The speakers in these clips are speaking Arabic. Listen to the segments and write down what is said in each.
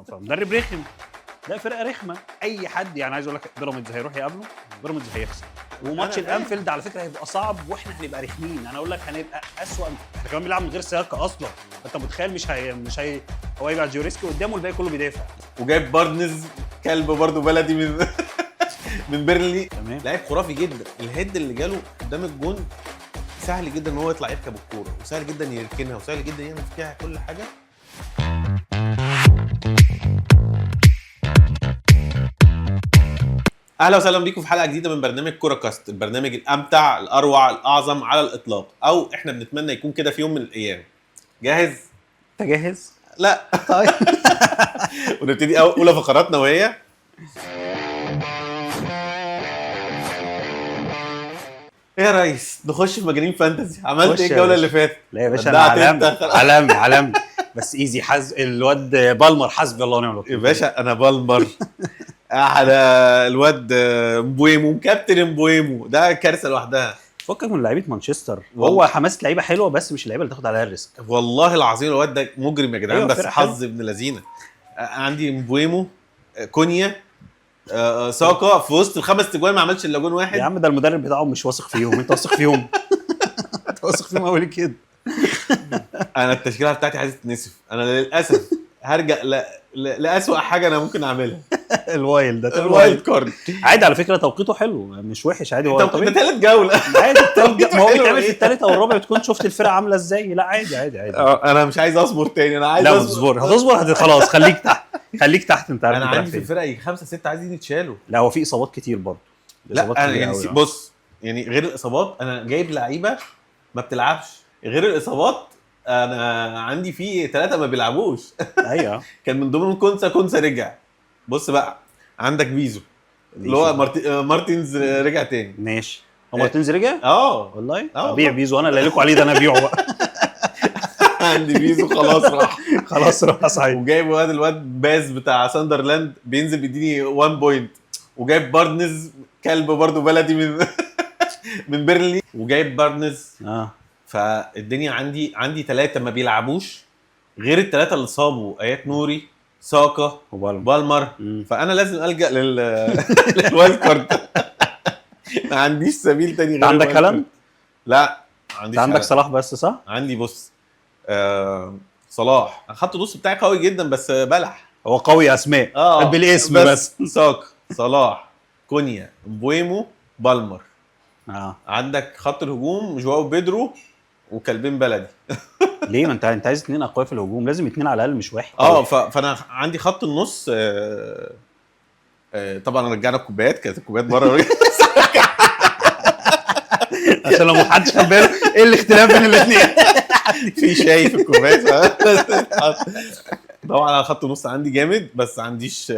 فمدرب رخم. لا فرقه رخمه، اي حد يعني عايز اقول لك بيراميدز هيروح يقابله بيراميدز هيخسر، وماتش الانفيلد على فكره هيبقى صعب واحنا هنبقى رخمين. انا اقول لك هنبقى اسوء، احنا كمان بنلعب من غير سياقه اصلا، انت متخيل مش هي هو يبقى جيوريسكي قدامه والباقي كله بيدافع، وجايب بارنز كلب برضو بلدي من من بيرلي. تمام. لاعب خرافي جدا. الهيد اللي جاله قدام الجون سهل جدا ان هو يطلع يركب الكوره، وسهل جدا يركنها، وسهل جدا يعمل فيها كل حاجه. اهلا وسهلا بيكم في حلقه جديده من برنامج كوره كاست، البرنامج الامتع الاروع الاعظم على الاطلاق، او احنا بنتمنى يكون كده في يوم من الايام. جاهز؟ انت جاهز؟ لا. طيب. ونبتدي اولى فقراتنا وهي ايه يا ريس؟ نخش في مجانين فانتزي. عملت ايه الجوله اللي فاتت؟ لا يا باشا انا علامي بس ايزي الواد بالمر حسبي الله ونعم الوكيل يا باشا. انا بالمر على الواد مبويمو، كابتن مبويمو، ده كارثه لوحدها. فكك من لعيبه مانشستر، هو حماسه لعيبه حلوه بس مش اللعيبه اللي تاخد عليها الريسك. والله العظيم الواد ده مجرم يا جدعان. أيوة بس حظ ابن لذينه. عندي مبويمو، كونيا، ساكا في وسط الخمس تجوان ما عملش الا جون واحد. يا عم ده المدرب بتاعهم مش واثق فيهم، انت واثق فيهم؟ انت واثق فيهم قوي كده؟ انا التشكيله بتاعتي عايزه تتنسف. انا للاسف هرجع لاسوأ حاجه انا ممكن اعملها. الوايلد كارد. عادي على فكره، توقيته حلو مش وحش، عادي. هو ده ثالث جوله. عادي ما هو بيتعمل في الثالث او الرابع بتكون شفت الفرقه عامله ازاي. لا عادي انا مش عايز اصبر تاني، انا عايز هتصبر خلاص. خليك تحت انت عارف. انا عندي في الفرقه 5 6 عايزين يتشالوا. لا هو في اصابات كتير برضه. لا انا يعني بص، يعني غير الاصابات انا جايب لعيبه ما بتلعبش. غير الاصابات انا عندي فيه 3 ما بيلعبوش. ايوه. كان من ضمنهم كونسا رجع. بص بقى، عندك بيزو اللي هو مارتينز رجع تاني. ماشي. هو مارتينز رجع؟ والله ابيع بيزو انا اللي لكم عليه ده، انا ابيعه بقى. عندي بيزو خلاص راح صحيح. وجايب الواد باز بتاع ساندرلاند بينزل بيديني 1 بوينت، وجايب بارنز كلب برضو بلدي من بيرلي، وجايب بارنز. فالدنيا عندي 3 ما بيلعبوش، غير ال3 اللي صابوا ايات نوري، ساكا وبالمر. فانا لازم الجا للوايلد كارد. ما عنديش سبيل تاني غير. عندك هالاند؟ لا عندك صلاح بس. صح. عندي بص صلاح. خط النص بتاعي قوي جدا بس بلح. هو قوي اسماء بالاسم بس. ساكا، صلاح، كونيا، مبويمو، بالمر. عندك خط الهجوم جواو بيدرو وكلبين بلدي. ليه؟ ما انت عايز 2 اقوياء في الهجوم، لازم 2 على الاقل مش واحد. فانا عندي خط النص. طبعا رجعنا الكوبايات، كانت الكوبايات بره. عشان لو ما حدش خد باله ايه الاختلاف بين الاثنين. في شاي في الكوبايات. طبعا على خط النص عندي جامد، بس عنديش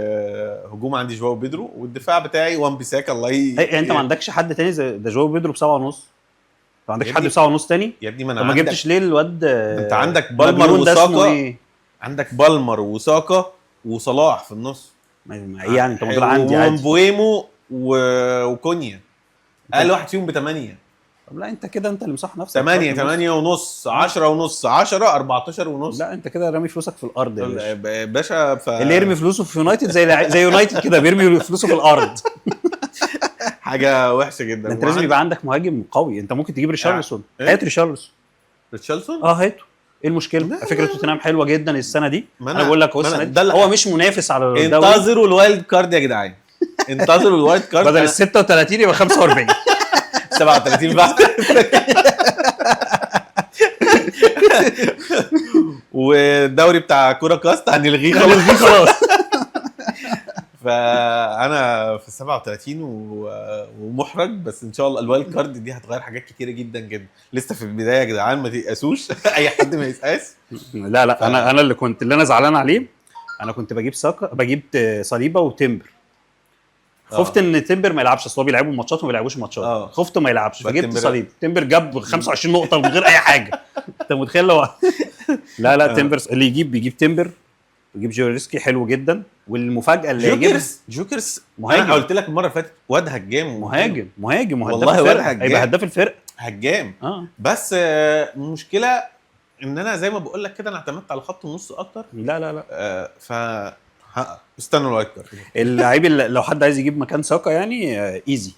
هجوم. عندي جواو بيدرو، والدفاع بتاعي وان بيساكا. الله انت ما عندكش حد تاني زي ده؟ جواو بيدرو ب7.5. ما عندكش حد ب7.5 تاني يا ابني؟ ما انا ما جبتش ليه الواد؟ انت عندك بالمر وساكا. عندك بالمر وساكا وصلاح في النص. يعني انت موجود عندي عادي. ومبويمو وكونيا. اقل واحد فيهم ب8. طب لا انت كده انت اللي مصح نفسك. 8 ونص، 10 ونص، 10، 14 ونص. لا انت كده رامي فلوسك في الارض يا باشا. اللي يرمي فلوسه في يونايتد زي يونايتد كده بيرمي فلوسه في الارض. حاجه وحشه جدا. انت لازم يبقى عندك مهاجم قوي. انت ممكن تجيب ريشارلسون. هات ريشارلسون. هاته. ايه المشكله؟ فكره توتنهام حلوه جدا السنه دي. انا بقول لك هو السنه دي هو مش منافس على الدوري. انتظروا الوايلد كارد يا جدعان. انتظروا الوايلد كارد. بدل ال 36 يبقى 45. 37 بقى. والدوري بتاع كوره كاست هنلغيه خلاص. فانا في 37 ومحرج، بس ان شاء الله الوايلد كارد دي هتغير حاجات كتيره جدا جدا. لسه في البدايه يا جدعان، ما تيأسوش. اي حد ما يسأس. لا انا اللي انا زعلان عليه. انا كنت بجيب صليبه وتمبر. خفت ان تمبر ما يلعبش، اصل هو بيلعبوا ماتشات وما بيلعبوش ماتشات. خفت ما يلعبش فجبت صليب. تمبر جاب 25 نقطه من غير اي حاجه. انت متخيل لو لا تمبر اللي بيجيب تمبر، بيجيب جيوريسكي حلو جدا. والمفاجاه اللي يجيب جوكرز مهاجم. انا قلت لك المره اللي فاتت واد هجام. مهاجم والله واد هجام. هيبقى هداف الفرقه هجام. بس المشكله ان انا زي ما بقول لك كده، انا اعتمدت على خط النص اكتر. لا استنوا الوايت كارد. اللعيب اللي لو حد عايز يجيب مكان ساكا يعني ايزي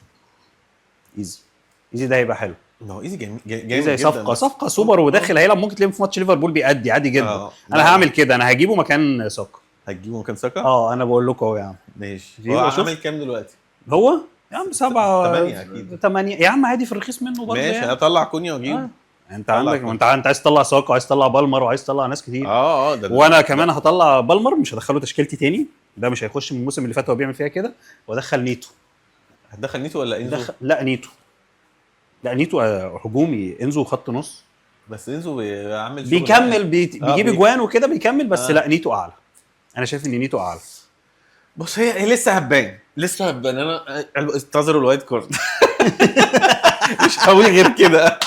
ده هيبقى حلو. هو ايزي جامد زي صفقه سوبر وداخل هيلعب، ممكن تلاقيه في ماتش ليفربول بيأدي عادي جدا. انا هعمل كده، انا هجيبه مكان ساكا. هتجيبه مكان ساكا؟ انا بقول لكم اهو يا عم. ماشي. هو عامل كام دلوقتي؟ هو يا عم 8 اكيد. 8 يا عم عادي، في الرخيص منه برضه. ماشي يعني. هطلع كونيا واجيبه. انت عندك، انت عايز تطلع ساكا وعايز تطلع بالمر وعايز تطلع ناس كتير. ده وانا كمان هطلع بالمر، مش هدخله تشكيلتي تاني، ده مش هيخش من الموسم اللي فات هو بيعمل فيها كده، وادخل نيتو. هتدخل نيتو ولا انزو؟ لا نيتو هجومي، انزو خط نص. بس انزو بيعمل شغل بيكمل بيجيب اجوان وكده بيكمل، بس لا نيتو اعلى. انا شايف ان نيتو اعلى. بص هي لسه هتبان انا انتظروا الوايت كارد. مش هقول غير كده.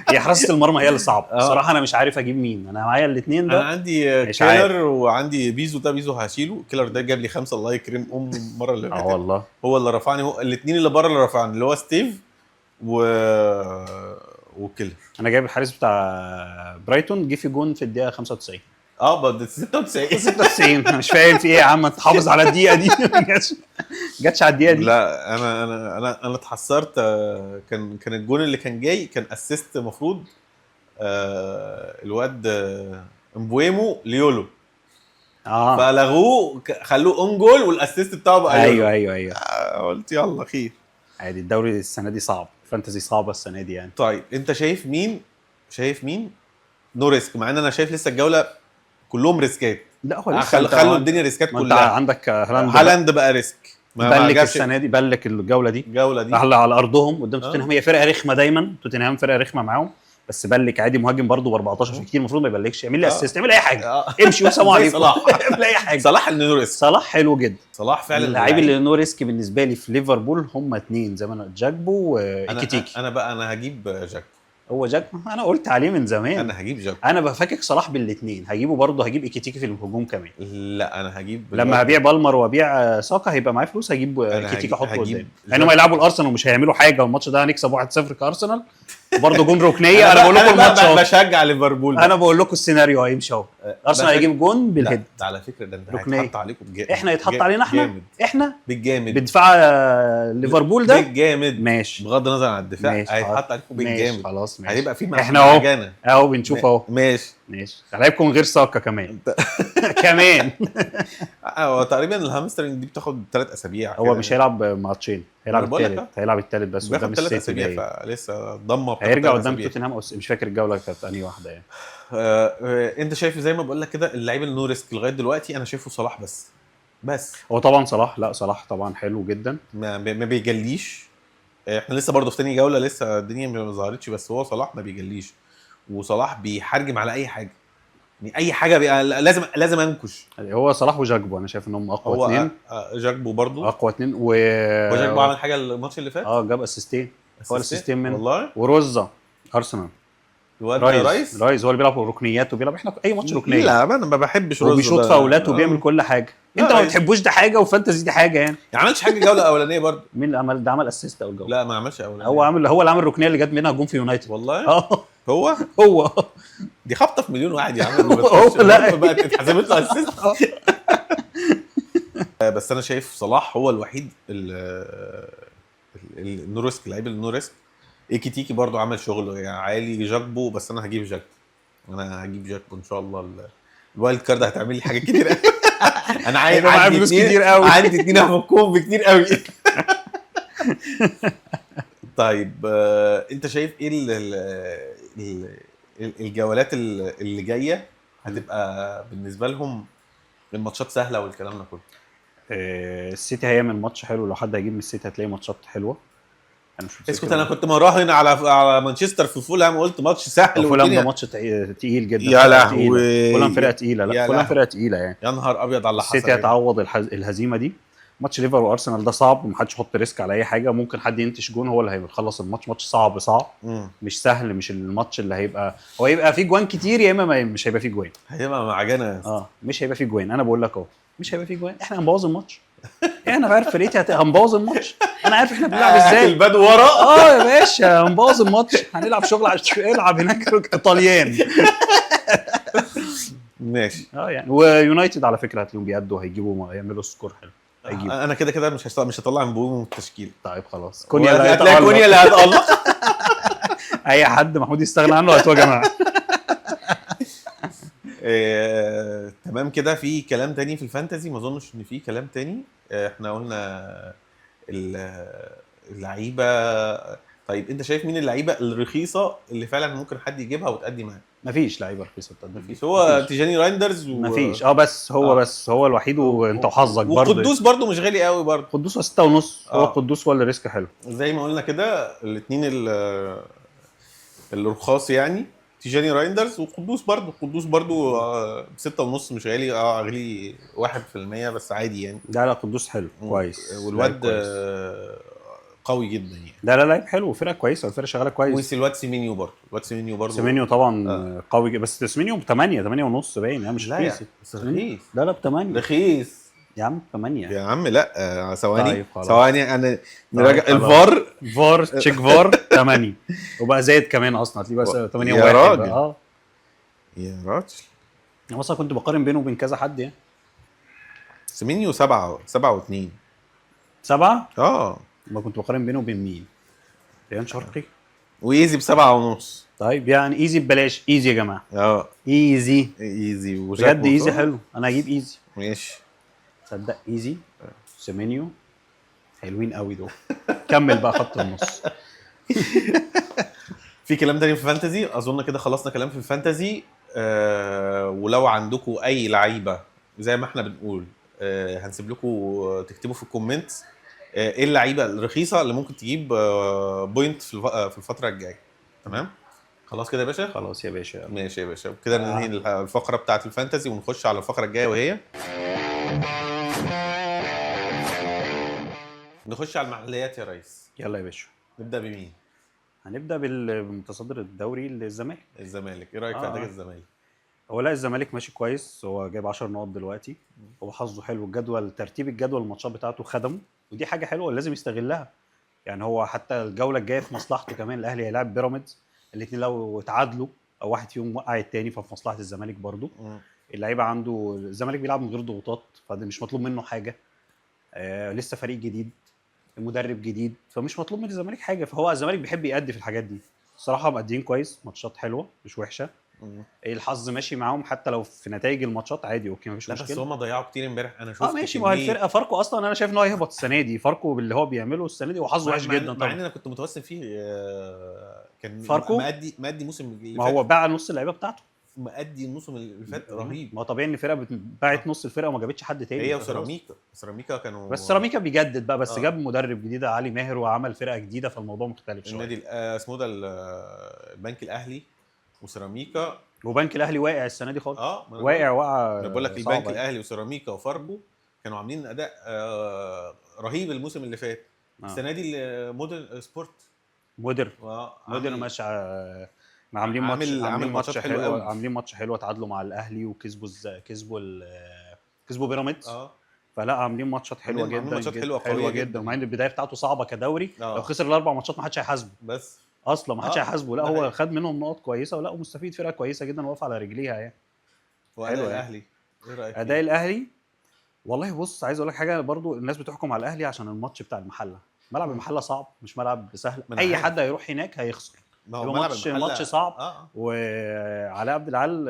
هي حراسه المرمى هي اللي صعبه صراحه. انا مش عارف اجيب مين. انا معايا الاثنين ده. انا عندي كيلر وعندي بيزو. ده بيزو هشيله. كيلر ده جاب لي 5 الله يكرم المره اللي فاتت. والله هو اللي رفعني. هو الاثنين اللي بره اللي رفعني، اللي هو ستيف وكيلر. انا جايب الحارس بتاع برايتون، جه في جون في الدقيقه 95. ده 96. انا مش فاهم في ايه يا عم، تحافظ على الدقيقه دي. جاتش على الدقيقه دي. لا انا اتحسرت. كان الجون اللي كان جاي كان اسيست مفروض الواد امبويمو ليولو. فلغوه خلوه اون جول، والاسيست بتاعه بقى ايوه. قلت يلا خير. عادي. الدوري السنه دي صعب، فانتزي صعبه السنه دي يعني. طيب انت شايف مين نو ريسك؟ مع ان انا شايف لسه الجوله كلهم ريسكات. لا هو خلوا الدنيا ريسكات كلها. انت عندك هالاند بقى ريسك. بلك السنه دي، بلك الجوله دي على ارضهم قدام توتنهام. هي فرقه رخمه دايما، توتنهام فرقه رخمه معاهم، بس بلك عادي. مهاجم برضو ب 14 في كتير، المفروض ما يبلكش. يعمل لي اسيست، يعمل اي حاجه. امشي وسلام عليكم. اعمل اي حاجه. صلاح اللي نو ريسك. صلاح حلو جدا. صلاح فعلا اللعيب اللي نو ريسك بالنسبه لي في ليفربول هم اثنين زي ما انا، جاكبو وايكيتيكي. انا هجيب جاكبو. هو جاكبو انا قلت عليه من زمان. انا هجيب جاكبو. انا بفكك صلاح بالاثنين. هجيبه برضه، هجيب ايكيتيكي في الهجوم كمان. لا انا هجيب لما هبيع بالمر وابيع ساكا هيبقى معايا فلوس، هجيب ايكيتيكي احطه قدام. يعني هم يلعبوا الارسنال ومش هيعملوا حاجه، والماتش ده هنكسب 1-0 كارسنال برضه جون ركنيه. انا بقول لكم الماتش بشجع ليفربول. انا بقول لكم السيناريو هيمشي اهو. ارسنال هيجيب جون بالهيد. ده على فكره ده انت هيتحط عليكم احنا يتحط علينا احنا بالجامد. بدفاع ليفربول ده بالجامد. ماشي. بغض النظر عن الدفاع هيتحط عليكم بالجامد. خلاص ماشي. هيبقى في احنا اهو بنشوف اهو. ماشي. هلاعبكم غير ساكا كمان. كمان هو تقريبا الهامسترنج دي بتاخد 3 اسابيع. هو مش هيلعب ماتشين، هيلعب الثالث بس قدام 3 اسابيع. فلسه ضمه هيرجع قدام توتنهام. مش فاكر الجوله كانت انهي واحده يعني. انت شايف زي ما بقول لك كده اللعيب النو ريسك لغايه دلوقتي انا شايفه صلاح بس هو طبعا صلاح. لا صلاح طبعا حلو جدا، ما بيجليش. احنا لسه برضه في تاني جوله، لسه الدنيا ما ظهرتش، بس هو صلاح ما بيجليش. وصلاح بيحرجم على اي حاجه، يعني اي حاجه لازم انكش. هو صلاح وجاكبو انا شايف انهم اقوى اثنين. جاكبو برضه اقوى اثنين. وجاكبو عمل حاجه الماتش اللي فات. جاب اسيستين. هو الاسيستين منه والله. وروزا ارسنال. رايز هو اللي بيلعب ركنيات وبيلعب احنا اي ماتش ركنيه. لا انا ما بحبش روزا. وبيشوط فاولات وبيعمل كل حاجه. انت ما بتحبوش ده حاجه، وفانتزي دي حاجه يعني. ما عملش حاجه الجوله الاولانيه برضه. مين اللي عمل ده؟ عمل اسيست اول جوله. لا ما عملش اولانيه. هو اللي عمل الركنيه اللي جت منها جون في يونايتد. والله هو دي خبطه في مليون واحد يا عم. لا بقت اتحسبت له اسيست. بس انا شايف صلاح هو الوحيد النو ريسك، لعيب النو ريسك. ايكيتيكي برضو عمل شغل يعني عالي. جاكبو بس انا هجيب جاكبو ان شاء الله. الوايلد كارد هتعمل لي حاجات كتير قوي. انا عندي فلوس كتير قوي. عندي 2 هفكهم بكتير قوي. طيب انت شايف ايه الجولات اللي جايه هتبقى بالنسبه لهم الماتشات سهله والكلام ده كله؟ السيتي هيعمل ماتش حلو. لو حد هيجيب من السيتي هتلاقي ماتشات حلوه. اسكت. انا كنت مراهن على مانشستر في فولهام وقلت ماتش سهل. فولهام ده ماتش تقيل جدا. يا لهوي. فولهام فرقه تقيله. لا فولهام فرقه تقيله يعني. يا نهار ابيض على اللي حصل. السيتي هتعوض الهزيمه دي. ماتش ليفر وارسنال ده صعب، ومحدش يحط ريسك على اي حاجه. ممكن حد ينتش جون هو اللي هيخلص الماتش. ماتش صعب مش سهل. مش الماتش اللي هو يبقى فيه جوان كتير، يا اما مش هيبقى فيه جوان. هيبقى معجنه. مش هيبقى فيه جوان. انا بقول لك اهو مش هيبقى فيه جوان. احنا هنبوظ الماتش. احنا عارف فرقتي هنبوظ الماتش. انا عارف احنا بنلعب ازاي. الباد ورا. يا باشا هنبوظ الماتش. هنلعب شغل العب هناك طليان. ماشي. يعني ويونايتد على فكره هتلاقيهم بيأدوا، هيجيبوا يعملوا سكور حلو. هيجيبوا. انا كده مش هطلع مبوي من التشكيل. طيب خلاص كونيا اللي هتلاقي كونيا اللي هتقلق. اي حد محمود يستغنى عنه هاتوا يا جماعه. تمام كده. في كلام تاني في الفانتزي؟ ما اظنش ان في كلام تاني. احنا قلنا اللعيبه. طيب انت شايف مين اللعيبه الرخيصه اللي فعلا ممكن حد يجيبها وتأدي معاه؟ مفيش لعيبه رخيصه بتقدم. مفيش. هو تيجاني رايندرز مفيش. بس هو الوحيد، وانت وحظك برضه. وقدوس برضه مش غالي قوي برضه. قدوس 6.5. هو قدوس ولا ريسك حلو زي ما قلنا كده. الاثنين الرخاص يعني تيجاني رايندرز وقدوس برضه. قدوس برضه 6.5 مش غالي. غالي 1% بس عادي يعني. لا قدوس حلو كويس. والواد قوي جدا يعني. لا لعيب حلو وفرقه كويسه والفرقه شغاله كويس. والواد سيمينيو برضه. سيمينيو طبعا قوي جدا. بس سيمينيو ب 8.5 باين يعني مش رخيص. لا ب 8 رخيص يا عم. 8 يا عم. لا ثواني طيب ثواني انا نراجع الفار تشيك فار 8 وبقى زايد كمان اصلا. هتلاقيه بقى 8 يا راجل. يا راجل. انا اصلا كنت بقارن بينه وبين كذا حد يعني. سيمينيو 7.2 7. ما كنت بقارن بينه وبين مين؟ ريان شرقي. وايزي ب7.5. طيب يعني ايزي ببلاش. ايزي يا جماعه. ايزي بجد. ايزي حلو. انا هجيب ايزي. ماشي. تصدق ايزي سيمينيو حلوين قوي دول. كمل بقى خط النص. في كلام تاني في الفانتزي؟ اظن كده خلصنا كلام في الفانتزي. ولو عندكم اي لعيبه زي ما احنا بنقول هنسيب لكم تكتبوا في الكومنتس ايه اللعيبه الرخيصه اللي ممكن تجيب بوينت في الفتره الجايه. تمام. خلاص كده يا باشا. خلاص يا باشا. ماشي يا باشا. كده ننهي الفقره بتاعه الفانتزي ونخش على الفقره الجايه وهي نخش على المحليات يا ريس. يلا يا باشا. نبدا بمين؟ هنبدا بالمتصدر الدوري الزمالك. ايه رايك في اداء الزمالك؟ هو لا الزمالك ماشي كويس. هو جايب 10 نقط دلوقتي. هو حظه حلو. الجدول ترتيب الجدول الماتشات بتاعته خدمه ودي حاجه حلوه لازم يستغلها. يعني هو حتى الجوله الجايه في مصلحته كمان. الاهلي هيلاعب بيراميدز. الاثنين لو اتعادلوا او واحد فيهم وقع الثاني ففي مصلحه الزمالك برضو. اللعيبه عنده الزمالك بيلعب من غير ضغوطات فده مش مطلوب منه حاجه. لسه فريق جديد مدرب جديد فمش مطلوب من الزمالك حاجه. فهو الزمالك بيحب يأدي في الحاجات دي. الصراحه مأديين كويس. ماتشات حلوه مش وحشه. الحظ ماشي معاهم حتى لو في نتائج الماتشات عادي اوكي مفيش مشكله. بس هم ضيعوا كتير امبارح. انا شفت ماشي. ما هي الفرقه فاركو اصلا انا شايف ان هو هيهبط السنه دي. فاركو باللي هو بيعمله السنه دي وحظه وحش جدا طبعا. مع ان انا كنت متوسم فيه كان فاركو مأدي موسم. ما هو باع نص اللعيبه بتاعته. مأدي الموسم اللي فات رهيب. ما هو طبيعي ان الفرقه باعت نص الفرقه وما جابتش حد تاني. هي وسيراميكا كانوا. بس سيراميكا بيجدد بقى. بس جاب مدرب جديد علي ماهر وعمل فرقه جديده فالموضوع مختلف شويه. النادي اسمه ده البنك الاهلي وسيراميكا. وبنك الاهلي واقع السنه دي خالص. وقع. انا بقول لك البنك الاهلي وسيراميكا وفاركو كانوا عاملين اداء رهيب الموسم اللي فات. السنه دي مودرن سبورت مودرن ماشي. عاملين ماتش حلو. عاملين ماتش حلو. تعادلوا مع الاهلي وكسبوا بيراميدز. فلا عاملين ماتشات حلوه جدا. حلوه جدا. مع ان البدايه بتاعته صعبه كدوري. لو خسر الاربع ماتشات ما حدش هيحاسبه. بس اصلا ما حدش هيحاسبه. لا هو خد منهم نقط كويسه ولا مستفيد. فرقه كويسه جدا واقفه على رجليها يعني. واداء الاهلي ايه رايك؟ اداء الاهلي والله بص عايز اقول لك حاجه برضو. الناس بتحكم على الاهلي عشان الماتش بتاع المحله. ملعب المحله صعب مش ملعب سهل. اي حد هيروح هناك هيخسر. ماتش صعب. وعلاء عبد العال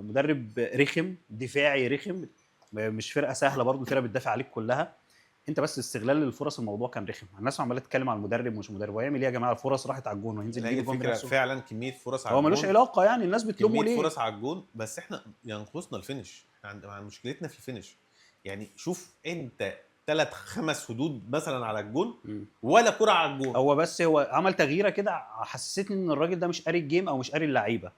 مدرب رخم دفاعي رخم. مش فرقه سهله برضو. الفرقه بتدافع عليك كلها. انت بس استغلال الفرص الموضوع كان رخم. الناس عماله تتكلم على المدرب ومش مدرب. ويعمل ايه يا جماعه؟ الفرص راحت على الجون وهينزل يجيب جون بنفسه. فعلا كميه فرص على الجون. هو ملوش علاقه يعني. الناس بتلومه ليه؟ فرص على الجون. بس احنا ينقصنا الفينش. عندنا مشكلتنا في الفينش. يعني شوف انت 3-5 هدود مثلا على الجون ولا كرة على الجون. هو عمل تغييره كده حسستني ان الراجل ده مش قاري الجيم او مش قاري اللعيبه.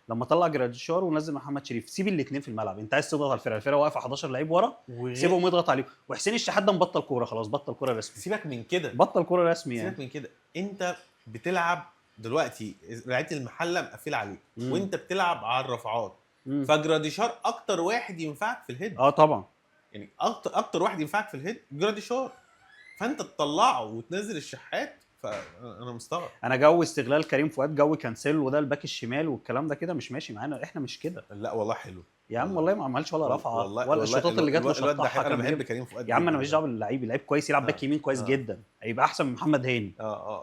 لما طلع جراديشار ونزل محمد شريف. سيب الاثنين في الملعب. انت عايز تضغط على الفرقه واقفه 11 لعيب ورا. سيبهم يضغط عليهم. وحسين الشحات ده مبطل كوره خلاص. بطل كوره رسمي. سيبك من كده. بطل كوره رسمي يعني. سيبك من كده. انت بتلعب دلوقتي لعيبه المحله مقفله عليك وانت بتلعب على الرفعات. فجراديشار اكتر واحد ينفعك في الهيد. طبعا يعني اكتر واحد ينفعك في الهيد جراديشار. فانت تطلعه وتنزل الشحات فانا مستغرب. انا جو استغلال كريم فؤاد، جو كانسيلو وده الباك الشمال والكلام ده كده مش ماشي معانا، احنا مش كده. لا والله حلو يا عم والله ما عملش ولا رفعه والله ولا الشوطات اللي جت الواد ده شطحها. انا بحب كريم فؤاد يا عم انا جداً. ماليش دعوه باللعيب، اللعيب كويس يلعب باك يمين كويس جدا، هيبقى احسن من محمد هاني.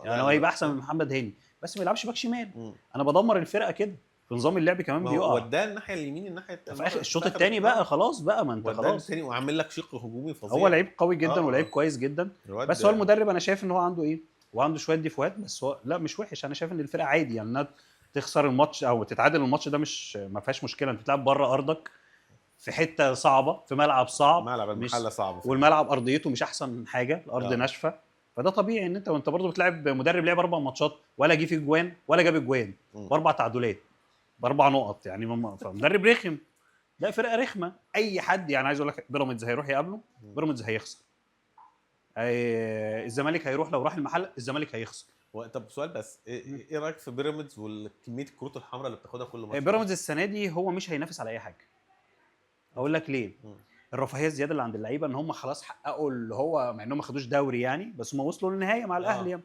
يعني هو هيبقى احسن من محمد هاني بس ما يلعبش باك شمال. انا بدمر الفرقه كده في نظام اللعب كمان بيقع. وداه الناحيه اليمين الناحيه في اخر الشوط الثاني بقى خلاص بقى، ما انت خلاص الثاني وعامل لك شق هجومي فظيع. هو لعيب قوي جدا ولعيب كويس جدا. بس هو المدرب انا شايف ان هو عنده ايه، وعنده شويه ديفوهات، بس هو لا مش وحش. انا شايف ان الفرقه عادي يعني انها تخسر الماتش او تتعادل الماتش ده مش ما فيهاش مشكله. انت بتلعب بره ارضك في حته صعبه في ملعب صعب، ملعب المحله صعب والملعب ارضيته مش احسن حاجه، الارض ناشفه. فده طبيعي ان انت برضه بتلعب مدرب لعب 4 ماتشات ولا جه في جوان ولا جاب جوان ب4 تعادلات ب4 نقط يعني مدرب رخم. لا فرقه رخمه. اي حد يعني عايز اقول لك بيراميدز هيروح يقابله بيراميدز هيخسر. الزمالك هيروح لو راح المحل الزمالك هيخسر. طب سؤال بس، ايه رايك في بيراميدز وكميه الكروت الحمراء اللي بتاخدها كل ماتش؟ بيراميدز السنه دي هو مش هينافس على اي حاجه. اقول لك ليه. الرفاهيه الزياده اللي عند اللعيبه ان هم خلاص حققوا اللي هو، مع انهم ما خدوش دوري يعني بس هم وصلوا للنهايه مع الاهلي يعني.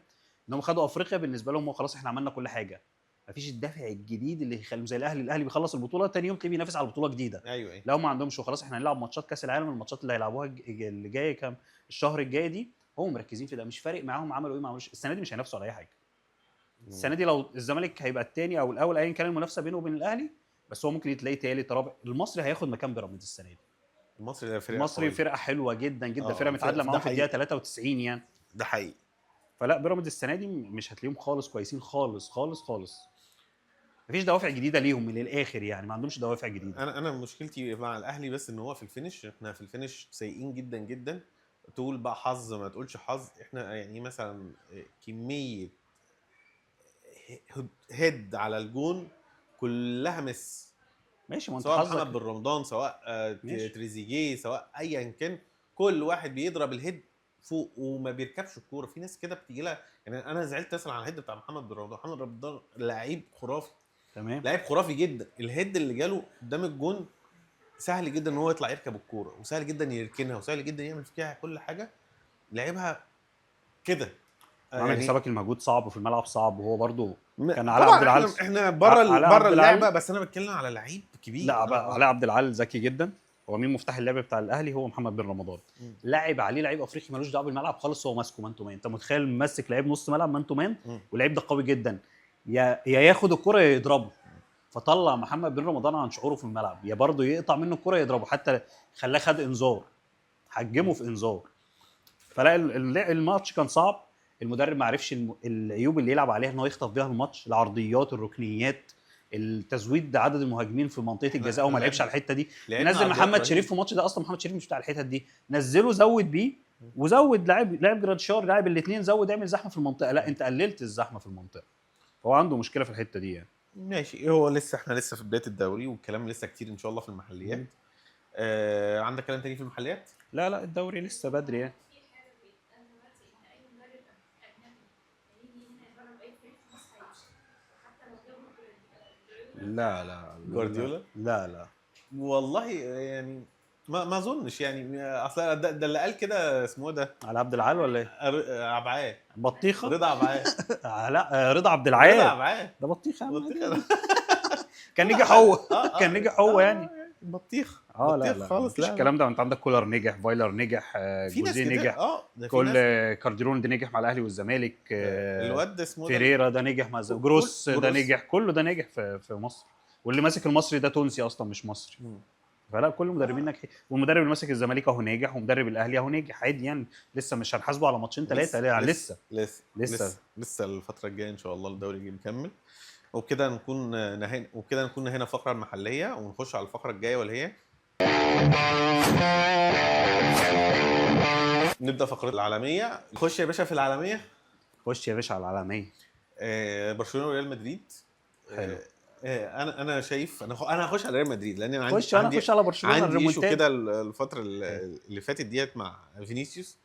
انهم خدوا افريقيا بالنسبه لهم خلاص احنا عملنا كل حاجه. مفيش الدافع الجديد اللي يخليهم زي الاهلي بيخلص البطوله ثاني يوم تلاقيه بينافس على بطوله جديده. ايوه لا هم ما عندهمش وخلاص احنا هنلعب ماتشات كاس العالم، الماتشات اللي هيلعبوها اللي جايه كام الشهر الجاي دي هم مركزين في ده، مش فارق معاهم عملوا ايه ما عملوش. السنه دي مش هينافسوا على اي حاجه. السنه دي لو الزمالك هيبقى الثاني او الاول ايا كان المنافسه بينه وبين الاهلي، بس هو ممكن تلاقيه ثالث رابع. المصري هياخد مكان بيراميدز السنه دي. المصري فرقه حلوه جدا جدا، فرقه متعادله معاهم في الدقيقه 93 يعني. ده حقيقي. فلا بيراميدز السنه دي مش هتلاقيهم خالص كويسين خالص خالص خالص. مفيش دوافع جديده ليهم من الاخر يعني، ما عندهمش دوافع جديده. انا مشكلتي مع الاهلي بس ان هو في الفينش، احنا في الفينش سيئين جدا جدا. تقول بقى حظ ما تقولش حظ، احنا يعني مثلا كميه هيد على الجون كلها مس. ماشي ما انت سواء حظك محمد بن رمضان سواء تريزيجيه سواء ايا كان، كل واحد بيضرب الهيد فوق وما بيركبش الكوره. في ناس كده بتيجي لها يعني، انا زعلت مثلا على الهيد بتاع محمد بن رمضان. محمد بن رمضان لعيب خرافي، تمام، لعيب خرافي جدا. الهيد اللي جاله قدام الجون سهل جدا ان هو يطلع يركب الكوره، وسهل جدا يركنها، وسهل جدا يعمل فيها كل حاجه. لعبها كده عامل يعني حسابك المجهود صعب وفي الملعب صعب، وهو برضو كان علاء عبد العال. احنا بره اللعبه، بس انا بتكلم على لعيب كبير. لا علاء عبد العال ذكي جدا. هو مين مفتاح اللعب بتاع الاهلي؟ هو محمد بن رمضان. لاعب عليه لعيب افريقي ملوش دعوه بالملعب خالص، هو ماسكه مان تو مان. انت متخيل ماسك لعيب نص ملعب مان تو مان، واللعيب ده قوي جدا. يا ياخد الكره يا يضربه. فطلع محمد بن رمضان عن شعوره في الملعب، يا برضه يقطع منه الكره يضربه، حتى خلاه خد انذار، حجمه في انذار. فلا الماتش كان صعب. المدرب ما عرفش العيوب اللي يلعب عليها ان هو يخطف بيها الماتش، العرضيات الركنيات التزويد عدد المهاجمين في منطقه الجزاء وما لعبش على الحته دي. نزل محمد شريف في الماتش ده، اصلا محمد شريف مش بتاع الحتت دي، نزله زود بيه وزود لاعب جراديشار لاعب الاثنين، زود اعمل زحمه في المنطقه. لا انت قللت الزحمه في المنطقه، فهو عنده مشكله في الحته دي يعني. ماشي. هو لسه احنا لسه في بدايه الدوري والكلام لسه كتير ان شاء الله في المحليات. عندك كلام تاني في المحليات؟ لا الدوري لسه بدري يعني. لا جوارديولا لا والله يعني ما اظنش يعني. اصل ده اللي قال كده اسمه ده على عبد العال ولا ايه؟ عبعاه بطيخه رضا عبعاه لا رضا عبد العال. رضا عبعاه ده بطيخه كان نجح هو كان نجح هو يعني بطيخ لا خالص. لا الكلام ده. انت عندك كولر نجح، فايلر نجح، جوزيه نجح، كل كارديرون ده نجح مع الاهلي والزمالك، الواد اسمه فيريرا ده نجح مع جروس ده نجح، كله ده نجح في مصر. واللي ماسك المصري ده تونسي اصلا مش مصري. فلا كل المدربين ناجحين، والمدرب اللي ماسك الزمالك اهو ناجح، ومدرب الاهلي اهو ناجح عادي يعني. لسه مش هنحاسبه على ماتشين ثلاثه يعني. لسه الفتره الجايه ان شاء الله الدوري يجي مكمل. وبكده نكون نهينا الفقره المحليه، ونخش على الفقره الجايه واللي هي نبدا فقره العالميه. نخش يا باشا في العالميه. خش يا باشا على العالميه. برشلونه وريال مدريد. حلو. انا شايف انا هخش على ريال مدريد، لان انا عندي على برشلونه. عندي ايشو كده الفتره اللي فاتت ديت مع فينيسيوس.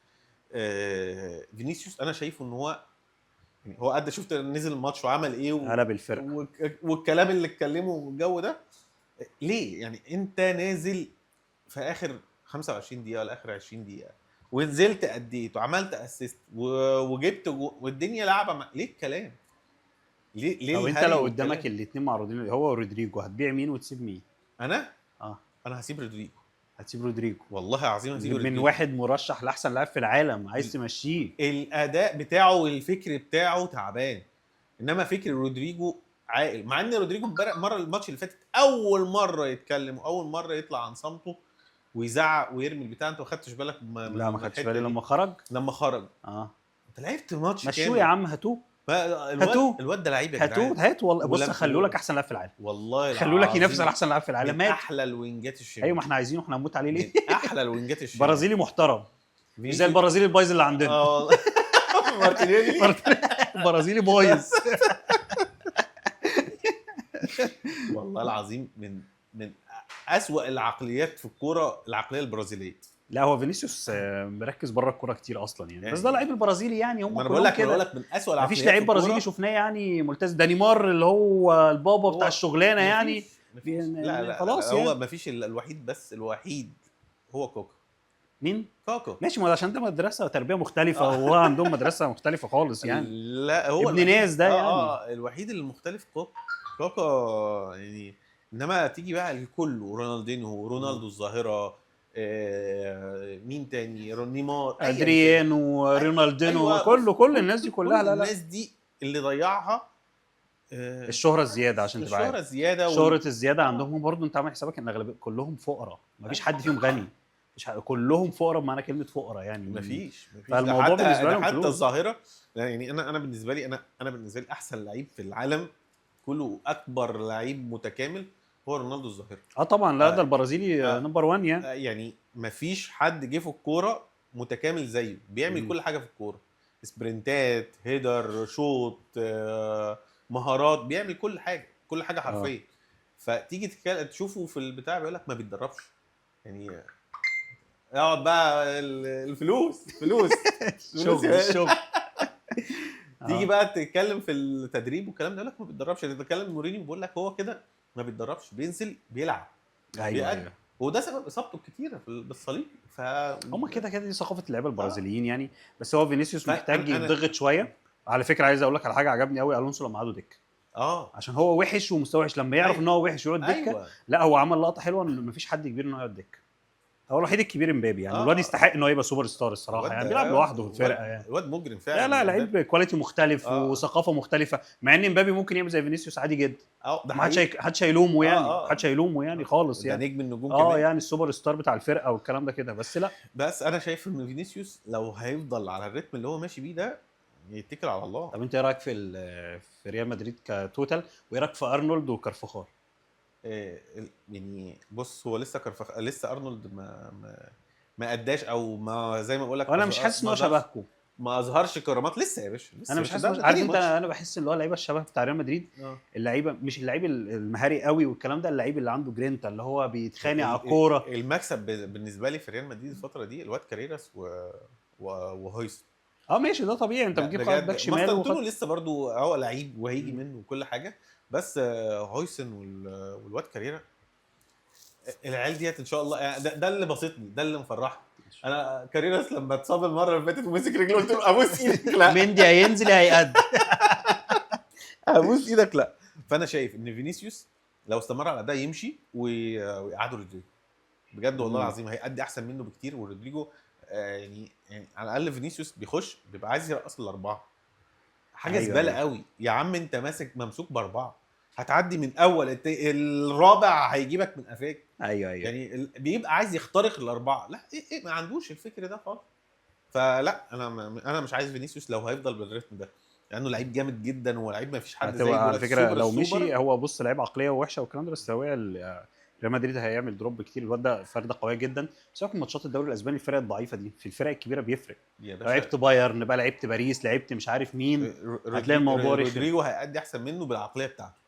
فينيسيوس انا شايفه ان هو يعني هو قد شفت نزل الماتش وعمل ايه قلب الفرقه والكلام اللي اتكلمه والجو ده. ليه يعني انت نازل في اخر 25 دقيقه ولا اخر 20 دقيقه ونزلت اديت وعملت اسيست وجبت والدنيا لعبه ليه الكلام؟ ليه لو انت لو قدامك الاثنين معروضين هو ورودريجو، هتبيع مين وتسيب مين؟ انا هسيب رودريجو. هتسيب رودريجو؟ والله العظيم هسيب رودريجو. من واحد مرشح لاحسن لاعب في العالم عايز تمشيه. الاداء بتاعه والفكر بتاعه تعبان، انما فكر رودريجو عاقل. مع ان رودريجو امبارح مره الماتش اللي فاتت اول مره يتكلم واول مره يطلع عن صمته ويزعق ويرمي البتاع. انت ما خدتش بالك؟ لا ما خدتش بالي لما خرج. انت لعبت ماتش كامل. مشوه يا عم، هاتوه. الواد ده لعيب يا جدعان. هات والله. بص خلوا لك احسن لاعب في العالم، والله خلوا لك ينافس على احسن لاعب في العالم. من احلى الوينجات الشمال. ايوه ما احنا عايزينه، احنا هنموت عليه ليه؟ احلى الوينجات الشمال. برازيلي محترم مش زي البرازيلي البايظ اللي عندنا. والله مارتينيلي برازيلي بايظ. والله العظيم من اسوأ العقليات في الكوره العقليه البرازيليه. لا هو فينيسيوس مركز بره الكوره كتير اصلا يعني. بس ده لعيب البرازيلي يعني. هم انا بقول لك من اسوأ العقليات. مفيش لعيب برازيلي شفناه يعني ملتزم. ده نيمار اللي هو البابا بتاع الشغلانه يعني. لا خلاص هو يعني. مفيش الوحيد، بس الوحيد هو كوكا. مين؟ كوكا. ماشي، ما عشان ده مدرسه تربيه مختلفه وهو عندهم مدرسه مختلفه خالص يعني. لا هو ابن ناس ده يعني. الوحيد المختلف كوكا يعني. انما تيجي بقى الكل، رونالدينو، رونالدو الظاهره، مين تاني، نيمار، ادريانو، رونالدينو، كل الناس دي كلها. لا الناس دي اللي ضيعها الشهره الزياده. عشان تبقى الشهره الزياده شهره الزياده عندهم برضو. انت عامل حسابك ان اغلبيه كلهم فقراء، مفيش حد فيهم غني. كلهم فقراء بمعنى كلمه فقراء يعني. مفيش فالموضوع بالنسبه لهم حتى الظاهره يعني. انا بالنسبه لي انا بالنسبه لي احسن لعيب في العالم كله، اكبر لعيب متكامل هو رونالدو الظاهره. طبعا. لا ده البرازيلي نمبر 1 يعني. يعني مفيش حد جه في الكوره متكامل زيه. بيعمل كل حاجه في الكوره، سبرنتات، هيدر، شوط، مهارات، بيعمل كل حاجه حرفيا. فتيجي تشوفه في البتاع بيقول لك ما بيتدربش يعني. اقعد بقى الفلوس شغل تيجي بقى تتكلم في التدريب والكلام ده، لك ما بيتدربش. اللي بيتكلم مورينيو بيقول لك هو كده ما بيتدربش، بينزل بيلعب. ايوه. وده سبب اصابته الكتيره بالصليب. هم كده دي ثقافه اللعيبه البرازيليين يعني. بس هو فينيسيوس محتاج يضغط شويه. على فكره عايز اقول لك على حاجه عجبني قوي، الونسو لما قعدوا دكه. عشان هو وحش ومستوى وحش. لما يعرف ان هو وحش ويقعد دكه. لا هو عمل لقطه حلوه ان مفيش حد كبير انه يقعد دكه. هو الوحيد الكبير امبابي يعني. الواد يستحق انه يبقى سوبر ستار الصراحه يعني. بيلعب لوحده في الفرقه يعني. الواد مجرم فعلا. لا لعيب كواليتي مختلف وثقافه مختلفه. مع ان امبابي ممكن يعمل زي فينيسيوس عادي جدا. ما حدش هيلومه يعني. حدش هيلومه يعني خالص يعني. ده نجم النجوم كمان. يعني السوبر ستار بتاع الفرقه والكلام ده كده. بس لا بس انا شايف ان فينيسيوس لو هيفضل على الريتم اللي هو ماشي بيه ده يتكل على الله. طب انت ايه رايك في ريال مدريد كتوتال؟ وايه رايك في ارنولد وكارفخال؟ يعني بص، هو لسه ارنولد ما اداش، او ما زي ما بقول لك انا مش حاسس ان هو شبهكم. ما اظهرش كرامات لسه يا باشا. انا مش حاسس. عارف انت، انا بحس ان هو اللعيبه الشبه بتاع ريال مدريد. اللعيبه مش اللعيب المهاري قوي والكلام ده. اللعيب اللي عنده جرينتا، اللي هو بيتخانق على الكوره. المكسب بالنسبه لي في ريال مدريد الفتره دي الواد كاريراس وهويس. ماشي ده طبيعي. انت بتجيب باك شمال لسه برضو هو لعيب وهيجي منه وكل حاجه. بس هويسن والواد كاريرا، العيال ديت ان شاء الله يعني. ده اللي بسطني، ده اللي مفرحني. انا كاريراس لما اتصاب المره اللي فاتت ومسك رجله قلت له ابوس ايدك لا. مندي هينزل هيقد. ابوس ايدك لا. فانا شايف ان فينيسيوس لو استمر على ده يمشي ويقعدوا رودريجو بجد والله العظيم هيأدي احسن منه بكتير. ورودريجو يعني على الاقل فينيسيوس بيخش بيبقى عايز يرقص الاربعه. حاجه زباله قوي يا عم. انت ممسوك باربعه، هتعدي من اول الرابع هيجيبك من قفاك. ايوه يعني بيبقى عايز يخترق الاربعه. لا ما عندوش الفكر ده خالص. فلا انا مش عايز فينيسيوس لو هيفضل بالريتم ده، لانه لعيب جامد جدا ولاعيب ما فيش حد زيه. على فكره لو مشي هو بص لعيب عقليه وحشه والكلام ده. بس هو ريال مدريد هيعمل دروب كتير. الواد ده فرده قويه جدا. بس في ماتشات الدوري الاسباني الفرق الضعيفه دي في الفرق الكبيره بيفرق. لعبت بايرن بقى، لعبت باريس، لعبت مش عارف مين، هتلاقي الموضوع رودريجو هيأدي احسن منه بالعقليه بتاعته.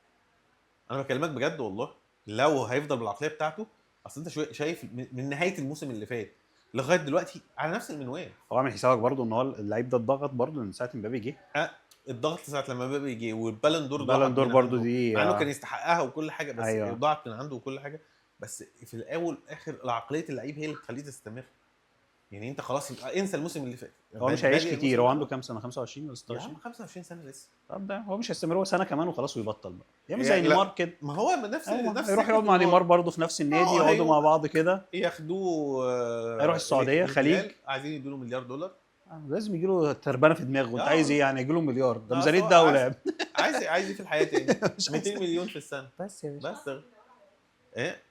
انا بكلمك بجد والله. لو هيفضل بالعقليه بتاعته، اصل انت شايف من نهايه الموسم اللي فات لغايه دلوقتي على نفس المنوال. هو عامل حسابك برضو ان هو اللعيب ده اتضغط برضو من ساعه مبابي جه. الضغط ساعه لما مبابي جه. والبالون دور برضو دي مع انه كان يستحقها وكل حاجه. بس أيوة. ضاعت من عنده وكل حاجه. بس في الاول والاخر العقليه اللعيب هي اللي بتخليه تستمر. يعني انت خلاص انسى الموسم اللي فات. هو مش هيعيش كتير. هو عنده كام سنه؟ 25 ولا 26؟ يا عم 25 سنه لسه. طب ده هو مش هيستمر، هو سنه كمان وخلاص ويبطل بقى، يعمل زي يعني نيمار كده. ما هو نفس يروح يقعد مع نيمار برضه في نفس النادي، يقعدوا مع بعض كده، ياخدوه. هيروح السعوديه خليج، عايزين يدوا له مليار دولار. لازم يجي له تربانه في دماغه. انت عايز ايه يعني؟ يجي له مليار؟ ده ميزانيه دوله. عايز في الحياه تاني 200 مليون في السنه بس يا باشا. بس ايه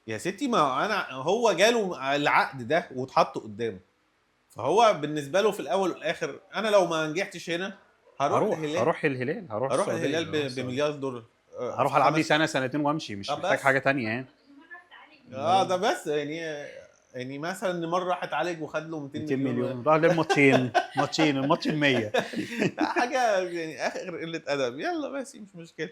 يا ستي، ما انا هو جاله العقد ده واتحط قدامه، فهو بالنسبه له في الاول والاخر انا لو ما نجحتش هنا هروح الهلال هروح الهلال بمليار دولار. هروح العب لي سنه سنتين وامشي، مش محتاج حاجه تانية يعني. ده بس يعني مثلا نيمار راح اتعالج وخد له 200 مليون راح للماتشين الماتش ال 100 حاجه يعني اخر قله ادب. يلا بس مش مشكله.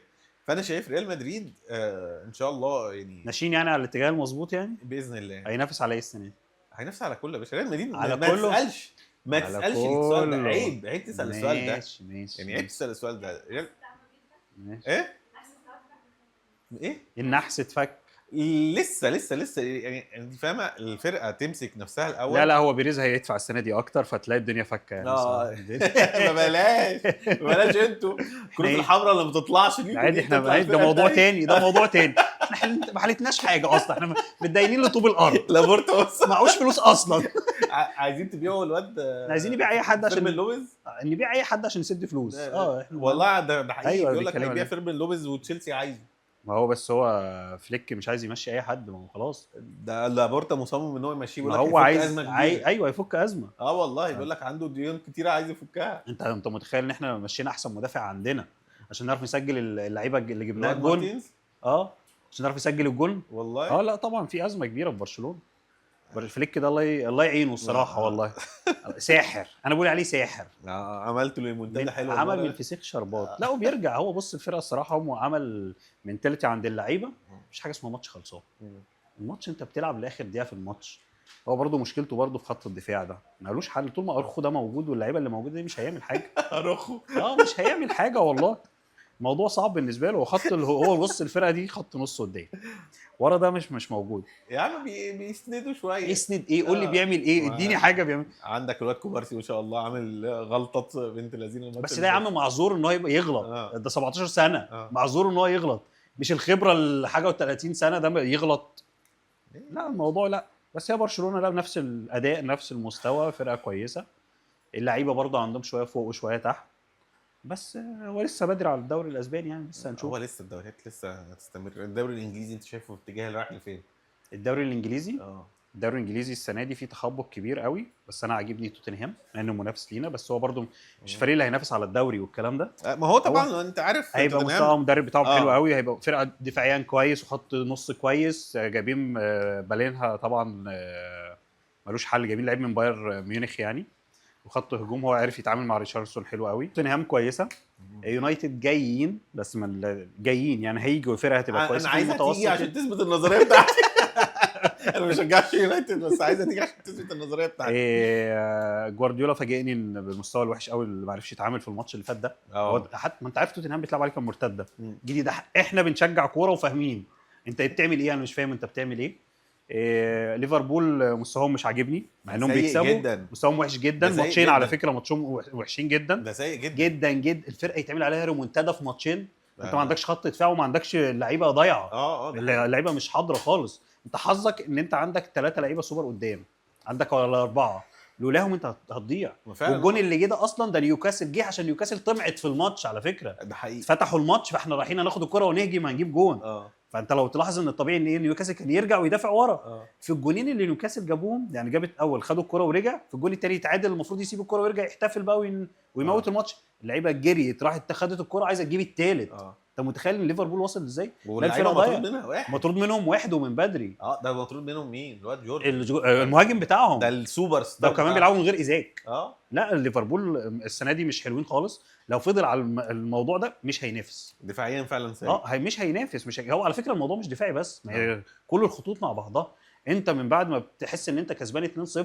فانا شايف ريال مدريد ان شاء الله يعني ماشيين يعني على الاتجاه المظبوط يعني باذن الله. هينافس على ايه السنه دي؟ هينافس على كله يا باشا. ريال مدريد على ما كله؟ تسالش السؤال ده. عيب تسال السؤال ده. ماشي يعني عيب تسال السؤال ده. ماشي. ايه النحس اتفك لسه يعني انت فاهمه الفرقه تمسك نفسها الاول. لا هو بيريز هيدفع السنه دي اكتر، فتلاقي الدنيا فكه يعني. ما بلاش انتوا الكروت الحمراء اللي ما بتطلعش دي عادي. احنا ده موضوع تاني، احنا ما حلتناش حاجه اصلا، احنا متدينين لطوب الارض. لابورتا بص معهوش فلوس اصلا. عايزين تبيعوا الواد. عايزين نبيع اي حد عشان لوبيز. نبيع اي حد عشان نسد فلوس. والله ده حقيقي. بيقول لك هيبيع فيرمين لوبيز وتشيلسي عايزه. ما هو بس هو فليك مش عايز يمشي اي حد، ما هو خلاص. ده لابورتا مصمم ان هو يمشيه. بيقول لك هو عايز ايوه يفك ازمه. والله بيقول لك عنده ديون كتيره عايز يفكها. انت متخيل ان احنا مشينا احسن مدافع عندنا عشان نعرف نسجل اللعيبه اللي جبناها الجون؟ عشان نعرف نسجل الجون والله. لا طبعا في ازمه كبيره في برشلونه. فليك ده الله يعينه الصراحه. والله ساحر، انا بقول عليه ساحر. عملت له منتدى حلو، عمل من الفسيخ شربات. لا وبيرجع هو بص الفرقه الصراحه هو عمل منتاليتي عند اللعيبه. مفيش حاجه اسمها ماتش خلصان. الماتش انت بتلعب لاخر دقيقه في الماتش. هو برده مشكلته برده في خط الدفاع ده، مالوش حل. طول ما اروخو ده موجود واللعيبه اللي موجوده دي مش هيعمل حاجه. اروخو مش هيعمل حاجه والله. الموضوع صعب بالنسبه له. خط هو بص الفرقه دي خط نص قدام، ورا ده مش موجود. يا عم بيسندوا شويه. يسند ايه؟ قول لي بيعمل ايه؟ اديني حاجه بيعمل. عندك الواد كوبارسي ما شاء الله عامل غلطه بنت لذينه. بس ده يا عم معذور ان هو يبقى يغلط. ده 17 سنه. معذور ان هو يغلط، مش الخبره الحاجه و30 سنه ده يغلط. لا الموضوع لا. بس هي برشلونه لا بنفس الاداء نفس المستوى، فرقه كويسه. اللعيبه برضه عندهم شويه فوق وشويه تحت، بس هو لسه بدري على الدوري الاسباني يعني. لسه هنشوف. هو لسه الدوريات لسه هتستمر. الدوري الانجليزي انت شايفه في اتجاه رايح لفين؟ الدوري الانجليزي الدوري الانجليزي السنه دي فيه تخبط كبير قوي، بس انا عاجبني توتنهام لانه منافس لينا، بس هو برضه مش الفريق اللي هينافس على الدوري والكلام ده. ما هو طبعا انت عارف هيبقى مستوى المدرب بتاعهم حلو قوي. هيبقى فرقه دفاعيا كويس وخط نص كويس. جايبين بالينها طبعا ملوش حل. جايبين لعيب من باير ميونخ يعني. وخط هجوم هو عارف يتعامل مع ريتشاردسون حلو قوي. توتنهام كويسه. يونايتد جايين بس من جايين يعني هيجوا الفرقه هتبقى كويسه. انا عايزها تيجي عشان تثبت النظريه بتاعتي. انا ما بشجعش يونايتد بس عايزها تيجي عشان تثبت النظريه بتاعتي. جوارديولا فاجئني بالمستوى الوحش قوي اللي ما عرفش يتعامل في الماتش اللي فات ده. حتى ما انت عارف توتنهام بيتلعب عليك مرتده. جديد ده احنا بنشجع كوره وفاهمين انت بتعمل ايه. انا مش فاهم انت بتعمل ايه. ليفربول مستواهم مش عاجبني مع انهم بيكسبوا. مستواهم وحش جدا. ماتشين على فكره ماتشهم وحشين جدا. ده سيء جدا جدا جدا. الفرقه يتعمل عليها ريمونتادا في ماتشين. انت ما عندكش خط دفاع وما عندكش لعيبه ضايعه. اللعيبه مش حاضره خالص. انت حظك ان انت عندك 3 لعيبه سوبر قدام، عندك ولا 4. لولاهم انت هتضيع. والجون اللي جه ده اصلا ده نيوكاسل جه عشان نيوكاسل طمعت في الماتش على فكره. ده حقيقي. فتحوا الماتش فاحنا رايحين ناخد الكره ونهجم هنجيب جون. فانت لو تلاحظ ان الطبيعي ان نيوكاسل كان يرجع ويدافع ورا. في الجونين اللي نيوكاسل جابوهم يعني جابت اول خدوا الكره ورجع، في الجون الثاني تعادل المفروض يسيب الكره ويرجع يحتفل بقى ويموت الماتش. اللعيبه جريت راحت خدت الكره عايزه تجيب الثالث. انت متخيل ان ليفربول وصل ازاي؟ مطرود منهم واحد ومن بدري. ده مطرود منهم مين؟ الواد جورج المهاجم بتاعهم ده السوبر ستار ده كمان بيلعبوا من غير ايزاك. لا ليفربول السنه دي مش حلوين خالص. لو فضل على الموضوع ده مش هينافس دفاعيا فعلا سيء. مش هينافس. هو على فكره الموضوع مش دفاعي بس. كل الخطوط مع بعضها. انت من بعد ما بتحس ان انت كسبان 2-0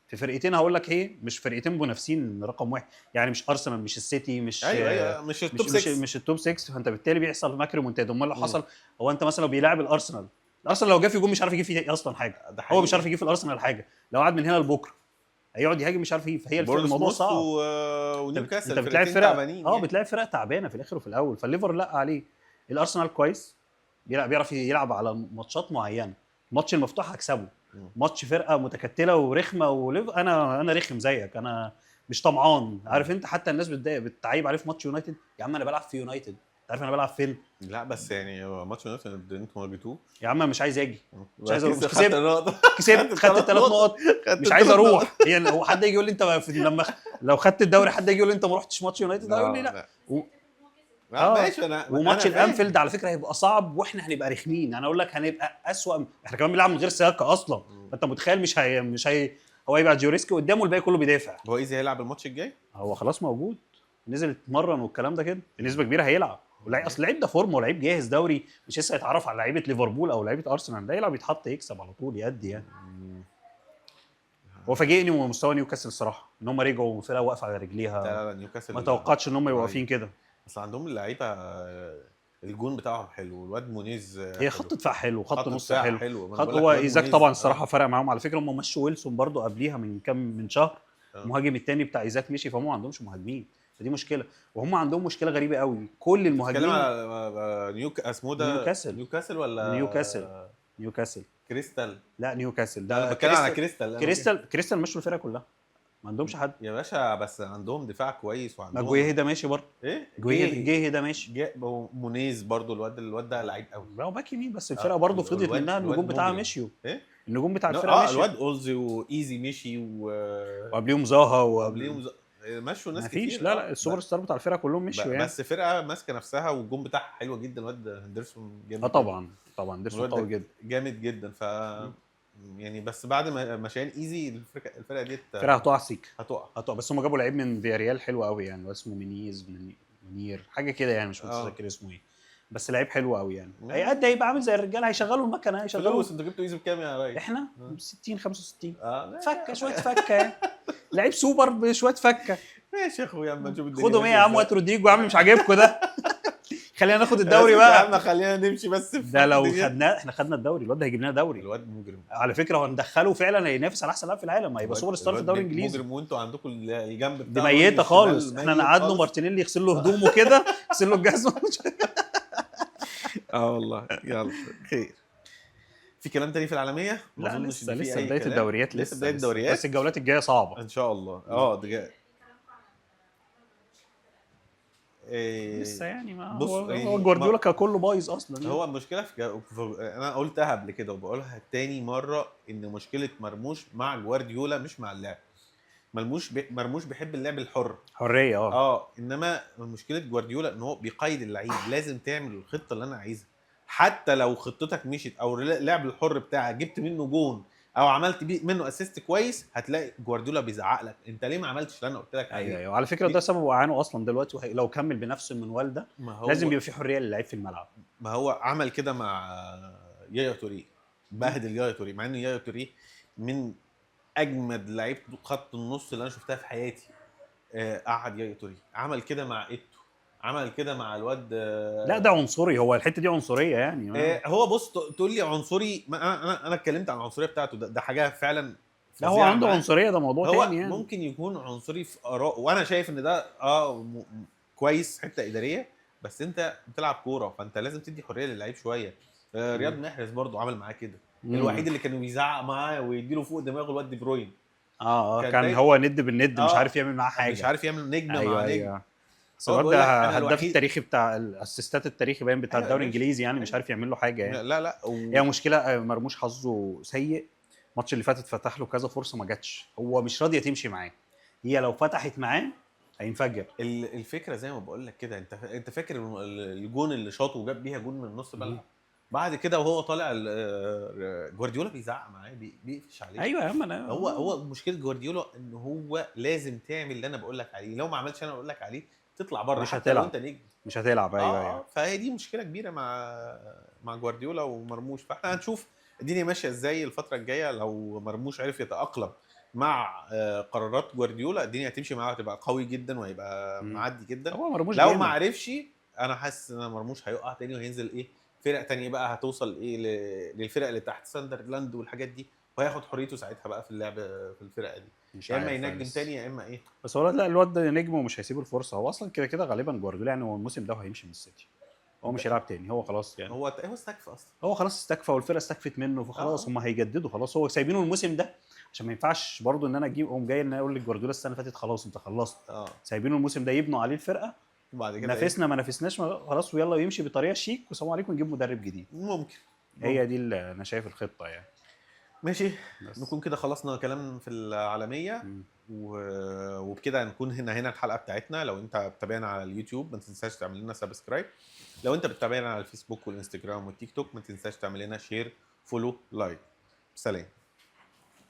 في فرقتين، هقول لك ايه، مش فرقتين منافسين رقم 1 يعني. مش ارسنال مش السيتي مش مش التوب 6 مش التوب 6. فانت بالتالي بيحصل ماكرو منتدى. امال لو حصل هو انت مثلا لو بيلاعب الارسنال الارسنال لو جه في جون مش عارف يجيب فيه اصلا حاجه، هو مش عارف يجيب في الارسنال حاجه، لو قعد من هنا لبكره هيقعد يهاجم مش عارف يجيب. فهي الموضوع صعب. ونيوكاسل انت بتلاعب فرق يعني. بتلاعب فرق تعبانه في الاخر وفي الاول. فالليفر لا عليه. الارسنال كويس، بيعرف يلعب على ماتشات معينه. الماتش المفتوح هكسبه، ماتش فرقه متكتله ورخمه انا رخم زيك، انا مش طمعان. عارف انت حتى الناس بتعيب عليه في ماتش يونايتد. يا عم انا بلعب في يونايتد، انت عارف انا بلعب فين؟ لا بس يعني ماتش يونايتد انتوا ما جيتوش يا عم مش عايز اجي، مش عايز اروح. كسبت خدت الثلاث نقط، مش عايز اروح. يعني هو حد يجي يقول لي انت لما لو خدت الدوري حد يجي يقول لي انت ما رحتش ماتش يونايتد، هيقول لي لا. ماشي. وماتش الانفيلد على فكره هيبقى صعب، واحنا هنبقى رخمين. انا اقول لك هنبقى اسوأ. احنا كمان بنلعب من غير سياقه اصلا. فانت متخيل مش هي هو يبقى جيوريسكي قدامه الباقي كله بيدافع. هو ايزي هيلعب الماتش الجاي؟ هو خلاص موجود، نزل يتمرن والكلام ده كده بنسبه كبيره هيلعب. اصل اللعيب ده فورمه ولعيب جاهز دوري، مش لسه يتعرف على لعيبه ليفربول او لعيبه ارسنال. ده يلعب يتحط يكسب على طول يأدي يعني. هو فاجئني مستوى نيوكاسل الصراحه، ان هم رجعوا فرقه واقفه على رجليها. لا نيوكاسل ما توقعتش ان هم يبقوا واقفين كده. اصل عندهم اللعيبه الجون بتاعهم حلو، الواد مونيز هي خط دفاع حلو، خط نص حلو. خط هو ايزاك طبعا الصراحه فرق معاهم. على فكره هم مشوا ويلسون برضو قبليها من شهر. المهاجم الثاني بتاع ايزاك مشي، فهم ما عندهمش مهاجمين، فدي مشكله. وهم عندهم مشكله غريبه قوي، كل المهاجمين. بتتكلم على اسمه ده نيوكاسل ولا نيوكاسل كريستال؟ لا نيوكاسل ده بتكلم على كريستال مشوا الفرقه كلها، ما عندهمش حد يا باشا. بس عندهم دفاع كويس وعندهم جويه ده ماشي برضه. ايه جويه ده ماشي. مونيز برضه الواد ده لعيب قوي. هو باك يمين، بس الفرقه برضه فضلت منها النجوم بتاعها مشيوا. ايه النجوم بتاع الفرقه مشيوا. الواد اولزي وايزي مشي وقبليهم زاها مشوا ناس كتير. كتير. لا السوبر ستار بتاع الفرقه كلهم مشوا يعني. بس فرقه ماسكه نفسها والجون بتاعها حلوه جدا. الواد هندرسون جامد. طبعا هندرسون قوي جدا، جامد جدا. يعني بس بعد ما مشان ايزي الفرقه دي هتقع سيك، هتقع. بس هم جابوا لعيب من فياريال حلو قوي يعني، اسمه منير حاجه كده يعني، مش متذكر اسمه ايه، بس لعيب حلو قوي يعني. هيأدي، هيبقى عامل زي الرجاله، هيشغلوا المكنه. فلوس انتوا جبتوا ايزي بكام يا ريس؟ احنا 60 65 فكه شويه فكه يعني. لعيب سوبر بشويه فكه. ماشي يا اخويا، اما نشوف الدنيا. خدوا 100 يا عم، وقت رودريجو عامل مش عاجبكم ده. خلينا ناخد الدوري بقى يا عم، خلينا نمشي بس في ده. لو خدناه احنا خدنا الدوري، الواد ده هيجيب لنا دوري. الواد مجرم على فكره، هو ندخله فعلا هينافس على احسن لاعب في العالم، هيبقى سوبر ستار في الدوري الانجليزي. مجرم. وانتوا عندكم الجنب دي ميته خالص. احنا قعدنا مارتينيلي يغسل له هدومه كده، يغسل له الجزمه. والله. يلا خير. في كلام تاني في العالميه؟ لا لسه بدايه الدوريات. لسه بدايه الدوريات، بس الجولات الجايه صعبه ان شاء الله. لسه يعني. ما هو جوارديولا كله بايظ اصلا يعني. هو المشكله انا قلتها قبل كده وبقولها تاني مره، ان مشكله مرموش مع جوارديولا مش مع اللعب. مرموش بيحب اللعب الحر، حريه. انما مشكله جوارديولا ان هو بيقيد اللعيب. لازم تعمل الخطه اللي انا عايزها، حتى لو خطتك مشيت او اللعب الحر بتاعك جبت منه جون او عملت منه اسيست كويس، هتلاقي جوارديولا بيزعق لك انت ليه ما عملتش اللي انا قلت لك عليه. ايوه على فكره ده سبب وقعانه اصلا دلوقتي. لو كمل بنفس المنوال ده لازم يبقى في حريه للعيب في الملعب. ما هو عمل كده مع يايا توري، بهدل يايا توري، مع ان يايا توري من اجمد لعيبه خط النص اللي انا شفتها في حياتي. قعد يايا توري عمل كده مع ايتو، عمل كده مع الواد. لا ده عنصري، هو الحته دي عنصريه يعني. هو بص، تقول لي عنصري، انا اتكلمت عن العنصريه بتاعته. ده حاجه فعلا. لا هو عنده عنصريه، ده موضوع تاني يعني. ممكن يكون عنصري في اراء، وانا شايف ان ده كويس حته اداريه، بس انت بتلعب كوره فانت لازم تدي حريه للعيب شويه. رياض محرز برضو عمل معاه كده. الوحيد اللي كانوا بيزعق معاه ويديله فوق دماغه الواد دي بروين. كان هو ند بالند، مش عارف يعمل معاه حاجه، مش عارف يعمل نجم مع نجم. الواد ده هداف التاريخي بتاع الاسيستات التاريخي باين بتاع الدوري الانجليزي يعني. مش عارف يعمل له حاجه يعني. لا هي مشكله. مرموش حظه سيء. الماتش اللي فاتت فتح له كذا فرصه ما جاتش، هو مش راضيه تمشي معاه. هي لو فتحت معاه هينفجر. الفكره زي ما بقول لك كده، انت فاكر الجون اللي شاطه وجاب بيها جون من نص الملعب؟ بعد كده وهو طالع جوارديولا بيزعق معاه، بيقفش عليه. ايوه يا عم. هو مشكله جوارديولا ان هو لازم تعمل اللي انا بقول لك عليه. لو ما عملتش انا بقول لك عليه تطلع بره، مش هتلعب. انت نجم مش هتلعب. ايوه فهي دي مشكله كبيره مع جوارديولا ومرموش. فاحنا هنشوف الدنيا ماشيه ازاي الفتره الجايه. لو مرموش عرف يتاقلم مع قرارات جوارديولا، الدنيا هتمشي معاه، هتبقى قوي جدا وهيبقى معدي جدا. هو مرموش لو ما عرفش، انا حاسس ان مرموش هيقع تاني وهينزل فرق تانية بقى هتوصل ايه للفرق اللي تحت ساندرلاند والحاجات دي، وهياخد حريته ساعتها بقى في اللعب في الفرقه دي، مش يا اما عارف ينجم بس. تاني يا اما ايه. بس هو لا، الواد ده نجم ومش هيسيب الفرصه، هو اصلا كده كده غالبا جوارديولا يعني هو الموسم ده هيمشي من السيتي، هو مش هيلعب تاني، هو خلاص يعني، هو استكفى اصلا. هو خلاص استكفى والفرقه استكفت منه، فخلاص هم هيجددوا خلاص، هو سايبينه الموسم ده عشان ما ينفعش برضو ان انا اجيب اقوم جاي ان انا اقول لجوارديولا السنه اللي فاتت خلاص انت خلصت، سايبينه الموسم ده يبنوا عليه الفرقه، وبعد كده نافسنا ما نافسناش خلاص ويلا يمشي بطريقه شيك والسلام عليكم نجيب مدرب جديد. ممكن. هي دي اللي انا شايف الخطه يعني. ماشي. بس. نكون كده خلصنا كلام في العالميه وبكده نكون هنا الحلقه بتاعتنا. لو انت بتتابعنا على اليوتيوب ما تنساش تعمل لنا سبسكرايب، لو انت بتتابعنا على الفيسبوك والانستجرام والتيك توك ما تنساش تعمل لنا شير فولو لايك. سلام.